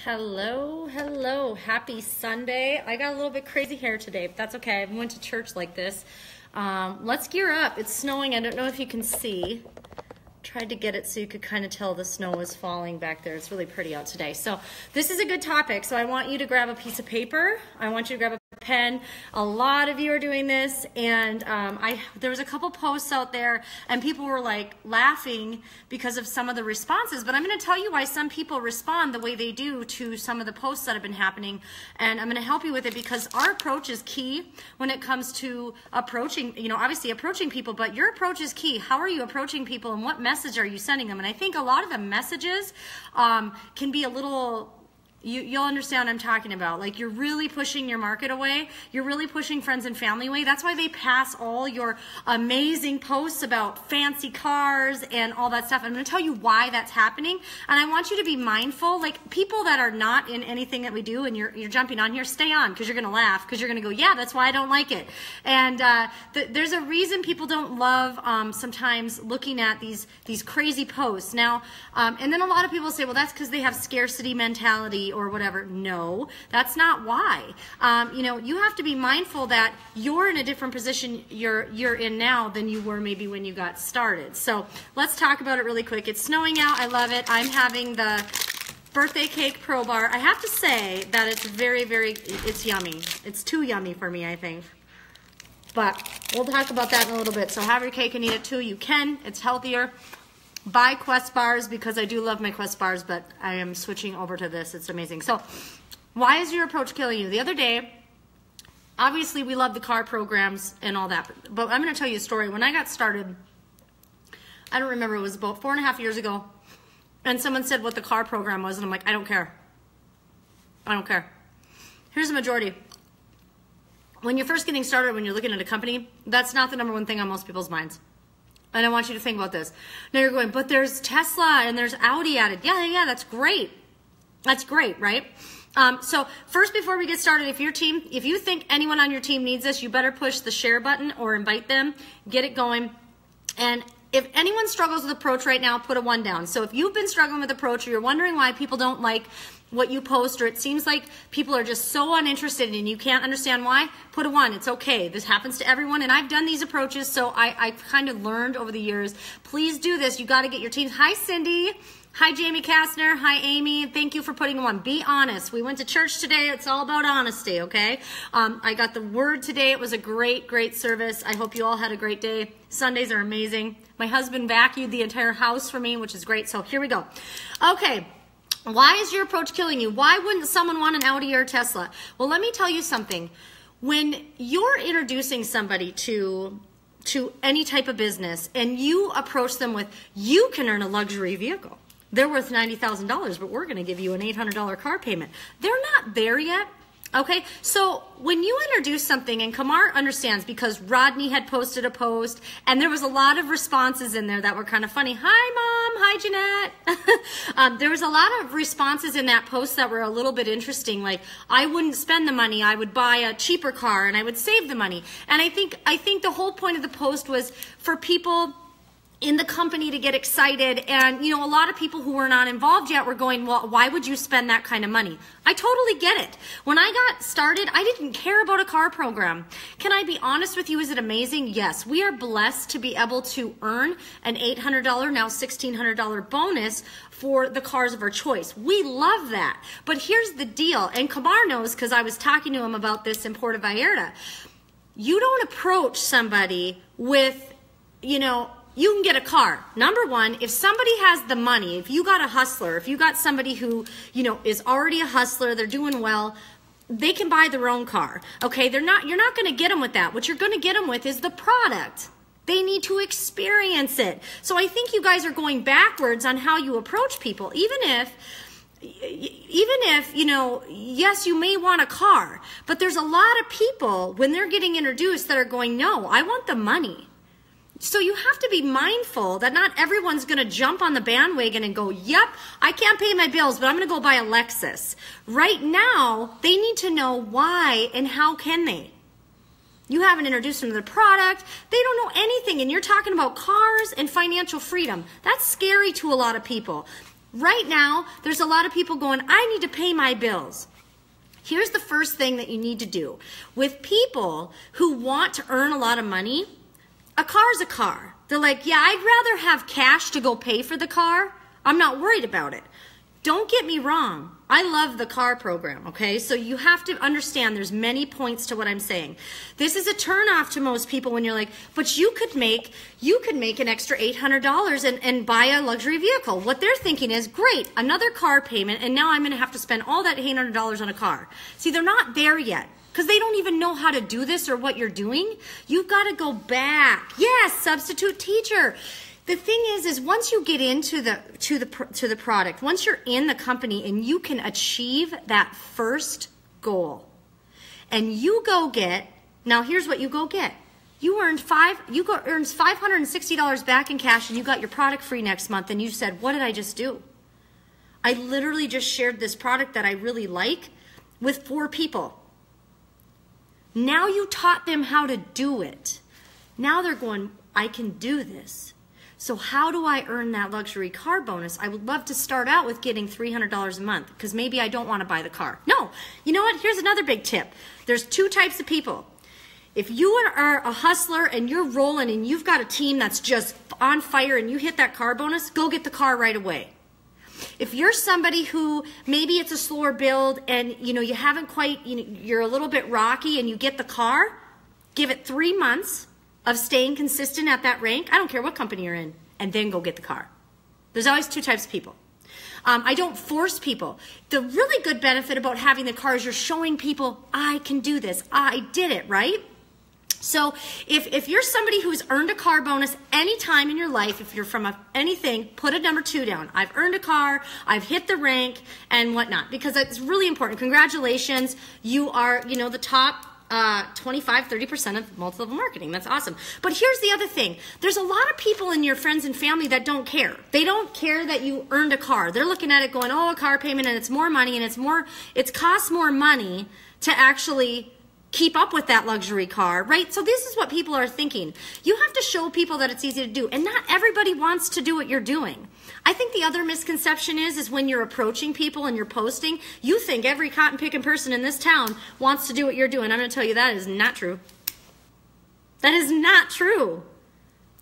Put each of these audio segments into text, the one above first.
Hello, hello. Happy Sunday. I got a little bit crazy hair today, but that's okay. I went to church like this. Let's gear up. It's snowing. I don't know if you can see. Tried to get it so you could kind of tell the snow is falling back there. It's really pretty out today. So this is a good topic. So I want you to grab a piece of paper. I want you to grab a pen. A lot of you are doing this, and there was a couple posts out there, and people were like laughing because of some of the responses. But I'm going to tell you why some people respond the way they do to some of the posts that have been happening, and I'm going to help you with it because our approach is key when it comes to approaching, obviously approaching people, but your approach is key. How are you approaching people, and what message are you sending them? And I think a lot of the messages can be a little... You'll understand what I'm talking about. Like, you're really pushing your market away. You're really pushing friends and family away. That's why they pass all your amazing posts about fancy cars and all that stuff. I'm going to tell you why that's happening. And I want you to be mindful. Like, people that are not in anything that we do and you're jumping on here, stay on, because you're going to laugh, because you're going to go, yeah, that's why I don't like it. And there's a reason people don't love sometimes looking at these crazy posts. Now, and then a lot of people say, well, that's because they have scarcity mentality or whatever. No, that's not why. You have to be mindful that you're in a different position you're in now than you were maybe when you got started. So let's talk about it really quick. It's snowing out. I love it. I'm having the birthday cake Pro Bar. I have to say that it's very, very, it's yummy. It's too yummy for me, I think. But we'll talk about that in a little bit. So have your cake and eat it too. You can. It's healthier. Buy Quest bars because I do love my Quest bars, but I am switching over to this. It's amazing. So why is your approach killing you? The other day, obviously we love the car programs and all that, but I'm going to tell you a story. When I got started, I don't remember, it was about 4.5 years ago, and someone said what the car program was, and I'm like, I don't care. I don't care. Here's the majority. When you're first getting started, when you're looking at a company, that's not the number one thing on most people's minds. And I want you to think about this. Now you're going, but there's Tesla and there's Audi added. Yeah, that's great. That's great, right? So first, before we get started, if you think anyone on your team needs this, you better push the share button or invite them, get it going. And if anyone struggles with approach right now, put a 1 down. So if you've been struggling with approach, or you're wondering why people don't like what you post, or it seems like people are just so uninterested and you can't understand why, put a 1. It's okay. This happens to everyone, and I've done these approaches, so I've kind of learned over the years. Please do this. You got to get your teams. Hi, Cindy. Hi, Jamie Kastner. Hi, Amy. Thank you for putting a 1. Be honest. We went to church today. It's all about honesty, okay? I got the word today. It was a great, great service. I hope you all had a great day. Sundays are amazing. My husband vacuumed the entire house for me, which is great. So here we go. Okay. Why is your approach killing you? Why wouldn't someone want an Audi or a Tesla? Well, let me tell you something. When you're introducing somebody to any type of business and you approach them with, you can earn a luxury vehicle. They're worth $90,000, but we're going to give you an $800 car payment. They're not there yet. Okay, so when you introduce something, and Kamar understands because Rodney had posted a post, and there was a lot of responses in there that were kind of funny. Hi, Mom. Hi, Jeanette. There was a lot of responses in that post that were a little bit interesting, like, I wouldn't spend the money. I would buy a cheaper car, and I would save the money. And I think the whole point of the post was for people in the company to get excited, and a lot of people who were not involved yet were going, well, why would you spend that kind of money? I totally get it. When I got started, I didn't care about a car program. Can I be honest with you? Is it amazing? Yes. We are blessed to be able to earn an $800, now $1,600 bonus for the cars of our choice. We love that. But here's the deal, and Kamar knows because I was talking to him about this in Puerto Vallarta. You don't approach somebody with, you can get a car. Number one, if somebody has the money, if you got a hustler, if you got somebody who, is already a hustler, they're doing well, they can buy their own car. Okay, you're not going to get them with that. What you're going to get them with is the product. They need to experience it. So I think you guys are going backwards on how you approach people. Even if, yes, you may want a car, but there's a lot of people when they're getting introduced that are going, no, I want the money. So you have to be mindful that not everyone's going to jump on the bandwagon and go, yep, I can't pay my bills, but I'm going to go buy a Lexus. Right now, they need to know why and how can they. You haven't introduced them to the product. They don't know anything, and you're talking about cars and financial freedom. That's scary to a lot of people. Right now, there's a lot of people going, I need to pay my bills. Here's the first thing that you need to do. With people who want to earn a lot of money, a car is a car. They're like, yeah, I'd rather have cash to go pay for the car. I'm not worried about it. Don't get me wrong. I love the car program, okay? So you have to understand there's many points to what I'm saying. This is a turnoff to most people when you're like, but you could make an extra $800 and buy a luxury vehicle. What they're thinking is, great, another car payment, and now I'm going to have to spend all that $800 on a car. See, they're not there yet, because they don't even know how to do this or what you're doing. You've got to go back. Yes, substitute teacher. The thing is once you get into the product, once you're in the company and you can achieve that first goal, and you go get, now here's what you go get. You earned $560 back in cash, and you got your product free next month, and you said, what did I just do? I literally just shared this product that I really like with 4 people. Now you taught them how to do it. Now they're going, I can do this. So how do I earn that luxury car bonus? I would love to start out with getting $300 a month, because maybe I don't want to buy the car. No, you know what? Here's another big tip. There's 2 types of people. If you are a hustler and you're rolling and you've got a team that's just on fire and you hit that car bonus, go get the car right away. If you're somebody who maybe it's a slower build and you haven't quite, you're a little bit rocky and you get the car, give it 3 months of staying consistent at that rank. I don't care what company you're in, and then go get the car. There's always 2 types of people. I don't force people. The really good benefit about having the car is you're showing people, I can do this. I did it, right? So if you're somebody who's earned a car bonus any time in your life, if you're from anything, put a number 2 down. I've earned a car, I've hit the rank, and whatnot, because it's really important. Congratulations, you are, the top 25-30% of multi-level marketing. That's awesome. But here's the other thing. There's a lot of people in your friends and family that don't care. They don't care that you earned a car. They're looking at it going, oh, a car payment, and it's more money, and it costs more money to actually keep up with that luxury car, right? So this is what people are thinking. You have to show people that it's easy to do, and not everybody wants to do what you're doing. I think the other misconception is when you're approaching people and you're posting, you think every cotton picking person in this town wants to do what you're doing. I'm going to tell you that is not true. That is not true.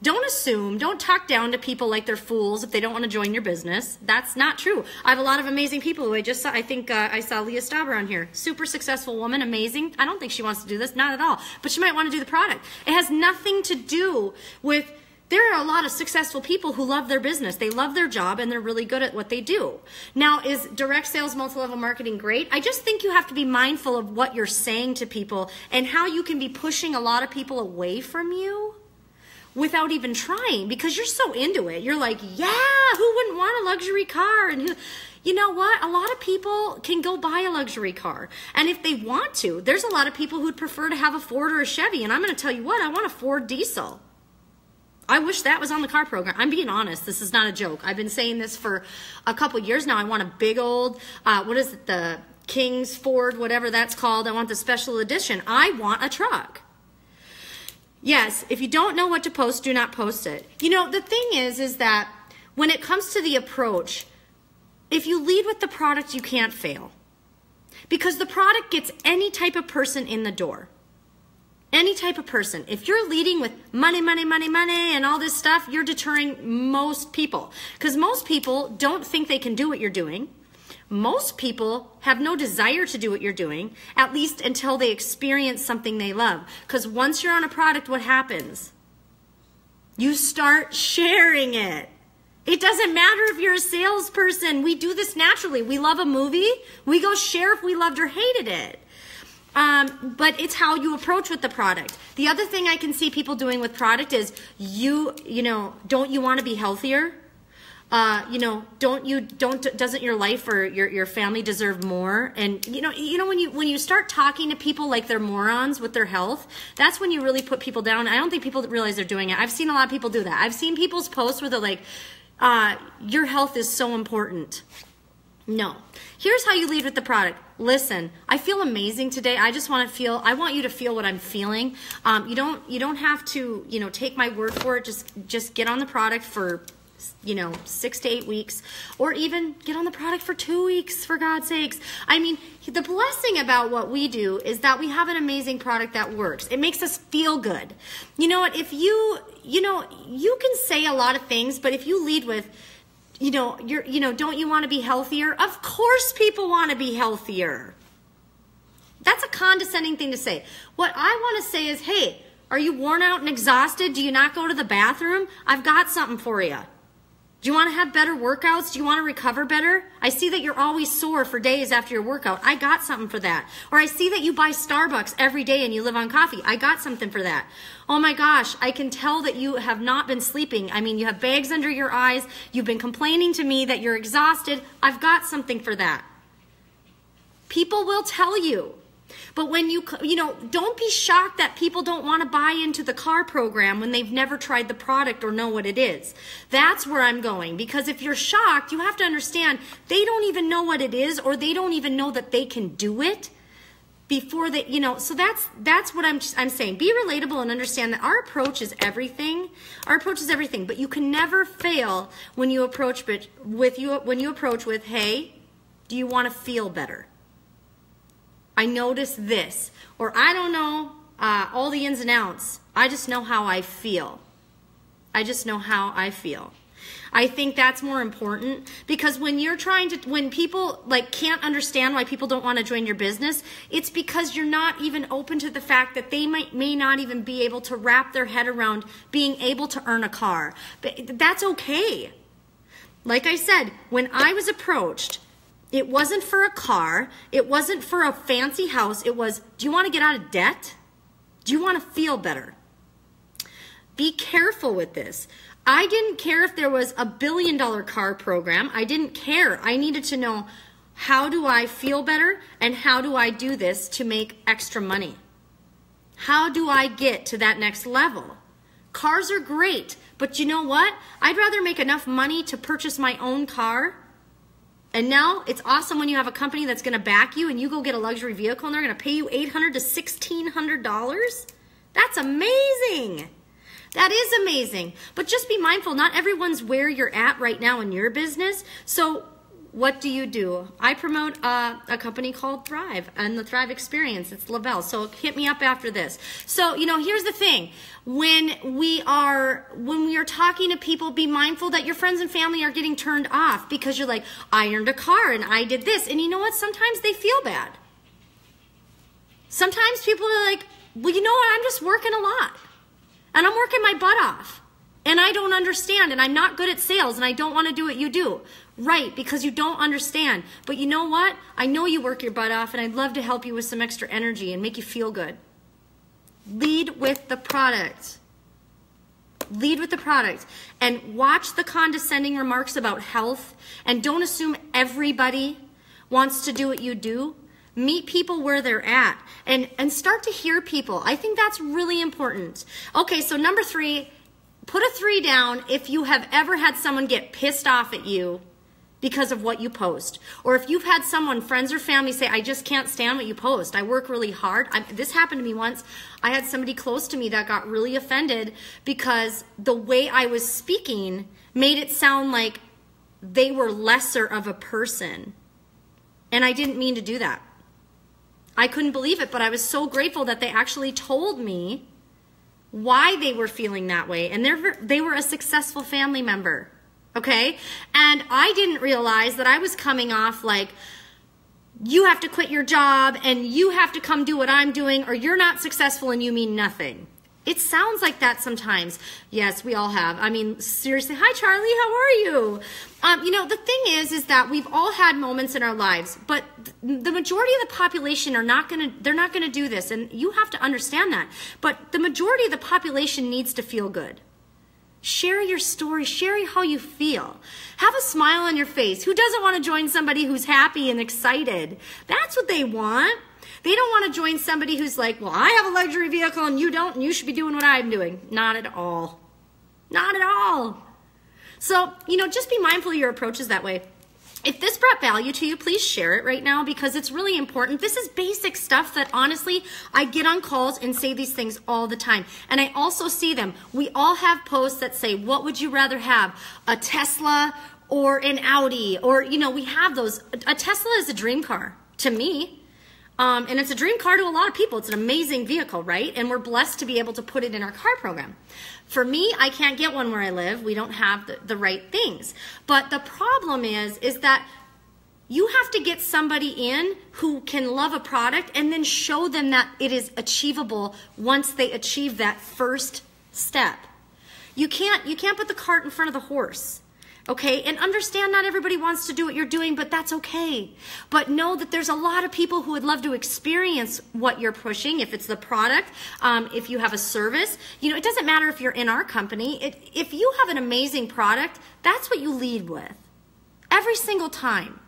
Don't assume, don't talk down to people like they're fools if they don't want to join your business. That's not true. I have a lot of amazing people who I just saw. I think I saw Leah Stauber on here. Super successful woman, amazing. I don't think she wants to do this, not at all. But she might want to do the product. It has nothing to do with, there are a lot of successful people who love their business. They love their job and they're really good at what they do. Now, is direct sales multi-level marketing great? I just think you have to be mindful of what you're saying to people and how you can be pushing a lot of people away from you without even trying, because you're so into it. You're like, yeah, who wouldn't want a luxury car? And you know what? A lot of people can go buy a luxury car. And if they want to, there's a lot of people who'd prefer to have a Ford or a Chevy. And I'm going to tell you what, I want a Ford diesel. I wish that was on the car program. I'm being honest. This is not a joke. I've been saying this for a couple years now. I want a big old, what is it, the King's Ford, whatever that's called. I want the special edition. I want a truck. Yes, if you don't know what to post, do not post it. The thing is that when it comes to the approach, if you lead with the product, you can't fail. Because the product gets any type of person in the door. Any type of person. If you're leading with money, money, money, money, and all this stuff, you're deterring most people. Because most people don't think they can do what you're doing. Most people have no desire to do what you're doing, at least until they experience something they love. Because once you're on a product, what happens? You start sharing it. It doesn't matter if you're a salesperson. We do this naturally. We love a movie. We go share if we loved or hated it. But it's how you approach with the product. The other thing I can see people doing with product is don't you want to be healthier? Doesn't your life or your family deserve more? And when you start talking to people like they're morons with their health, that's when you really put people down. I don't think people realize they're doing it. I've seen a lot of people do that. I've seen people's posts where they're like, your health is so important. No. Here's how you lead with the product. Listen, I feel amazing today. I want you to feel what I'm feeling. You don't have to, take my word for it. Just get on the product for 6 to 8 weeks, or even get on the product for 2 weeks, for God's sakes. I mean, the blessing about what we do is that we have an amazing product that works. It makes us feel good. You know what? If you can say a lot of things, but if you lead with, don't you want to be healthier? Of course people want to be healthier. That's a condescending thing to say. What I want to say is, hey, are you worn out and exhausted? Do you not go to the bathroom? I've got something for you. Do you want to have better workouts? Do you want to recover better? I see that you're always sore for days after your workout. I got something for that. Or I see that you buy Starbucks every day and you live on coffee. I got something for that. Oh my gosh, I can tell that you have not been sleeping. I mean, you have bags under your eyes. You've been complaining to me that you're exhausted. I've got something for that. People will tell you. But when don't be shocked that people don't want to buy into the car program when they've never tried the product or know what it is. That's where I'm going. Because if you're shocked, you have to understand they don't even know what it is, or they don't even know that they can do it before they, so that's what I'm saying. Be relatable and understand that our approach is everything. Our approach is everything, but you can never fail when you approach with, hey, do you want to feel better? I noticed this, or I don't know all the ins and outs. I just know how I feel. I just know how I feel. I think that's more important, because when people can't understand why people don't want to join your business, it's because you're not even open to the fact that they may not even be able to wrap their head around being able to earn a car. But that's okay. Like I said, when I was approached, it wasn't for a car. It wasn't for a fancy house. It was, do you want to get out of debt? Do you want to feel better? Be careful with this. I didn't care if there was $1 billion car program. I didn't care. I needed to know, how do I feel better, and how do I do this to make extra money? How do I get to that next level? Cars are great, but you know what? I'd rather make enough money to purchase my own car. And now it's awesome when you have a company that's going to back you and you go get a luxury vehicle and they're going to pay you $800 to $1,600. That's amazing. That is amazing. But just be mindful, not everyone's where you're at right now in your business. So what do? I promote a company called Thrive and the Thrive Experience. It's Lavelle. So hit me up after this. So, here's the thing. When we are talking to people, be mindful that your friends and family are getting turned off because you're like, I earned a car and I did this. And you know what? Sometimes they feel bad. Sometimes people are like, well, you know what? I'm just working a lot. And I'm working my butt off. And I don't understand, and I'm not good at sales, and I don't want to do what you do. Right, because you don't understand. But you know what? I know you work your butt off, and I'd love to help you with some extra energy and make you feel good. Lead with the product. Lead with the product. And watch the condescending remarks about health, and don't assume everybody wants to do what you do. Meet people where they're at, and start to hear people. I think that's really important. Okay, so number 3, put a 3 down if you have ever had someone get pissed off at you because of what you post. Or if you've had someone, friends or family, say, I just can't stand what you post. I work really hard. This happened to me once. I had somebody close to me that got really offended because the way I was speaking made it sound like they were lesser of a person. And I didn't mean to do that. I couldn't believe it, but I was so grateful that they actually told me why they were feeling that way. And they were a successful family member, okay? And I didn't realize that I was coming off like, you have to quit your job and you have to come do what I'm doing, or you're not successful and you mean nothing. It sounds like that sometimes. Yes, we all have. I mean, seriously, hi Charlie, how are you? The thing is that we've all had moments in our lives, but the majority of the population they're not gonna do this, and you have to understand that. But the majority of the population needs to feel good. Share your story, share how you feel. Have a smile on your face. Who doesn't want to join somebody who's happy and excited? That's what they want. They don't want to join somebody who's like, well, I have a luxury vehicle and you don't, and you should be doing what I'm doing. Not at all. Not at all. So, just be mindful of your approaches that way. if this brought value to you, please share it right now because it's really important. This is basic stuff that honestly, I get on calls and say these things all the time. And I also see them. We all have posts that say, what would you rather have? A Tesla or an Audi? Or, you know, we have those. A Tesla is a dream car to me. And it's a dream car to a lot of people. It's an amazing vehicle, right? And we're blessed to be able to put it in our car program. For me, I can't get one where I live. We don't have the right things. But the problem is that you have to get somebody in who can love a product and then show them that it is achievable once they achieve that first step. You can't put the cart in front of the horse. Okay, and understand not everybody wants to do what you're doing, but that's okay. But know that there's a lot of people who would love to experience what you're pushing, if it's the product, if you have a service. You know, it doesn't matter if you're in our company. If you have an amazing product, that's what you lead with every single time.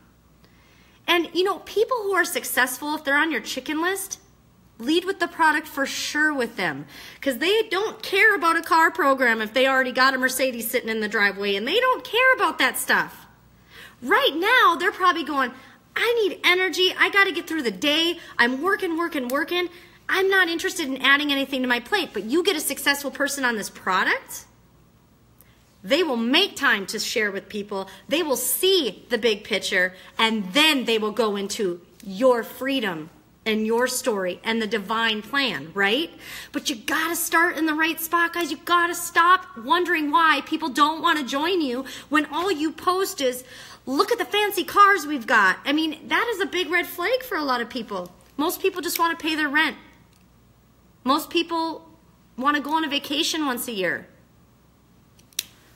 And, you know, people who are successful, if they're on your chicken list, lead with the product for sure with them because they don't care about a car program if they already got a Mercedes sitting in the driveway and they don't care about that stuff. Right now, they're probably going, I need energy. I got to get through the day. I'm working. I'm not interested in adding anything to my plate, but you get a successful person on this product, they will make time to share with people. They will see the big picture and then they will go into your freedom and your story and the divine plan, right? But you gotta start in the right spot, guys. You gotta stop wondering why people don't want to join you when all you post is, look at the fancy cars we've got. I mean, that is a big red flag for a lot of people. Most people just want to pay their rent. Most people want to go on a vacation once a year.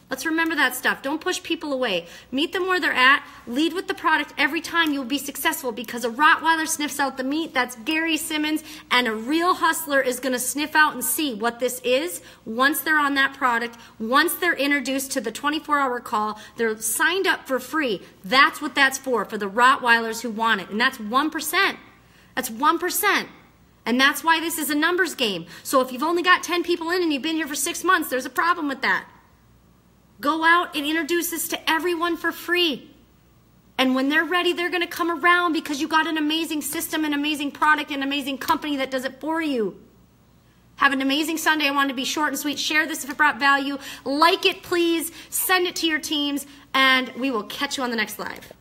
Let's remember that stuff. Don't push people away. Meet them where they're at. Lead with the product every time. You'll be successful because a Rottweiler sniffs out the meat. That's Gary Simmons. And a real hustler is going to sniff out and see what this is once they're on that product, once they're introduced to the 24-hour call. They're signed up for free. That's what that's for the Rottweilers who want it. And that's 1%. That's 1%. And that's why this is a numbers game. So if you've only got 10 people in and you've been here for 6 months, there's a problem with that. Go out and introduce this to everyone for free. And when they're ready, they're going to come around because you got an amazing system, an amazing product, an amazing company that does it for you. Have an amazing Sunday. I wanted to be short and sweet. Share this if it brought value. Like it, please. Send it to your teams. And we will catch you on the next live.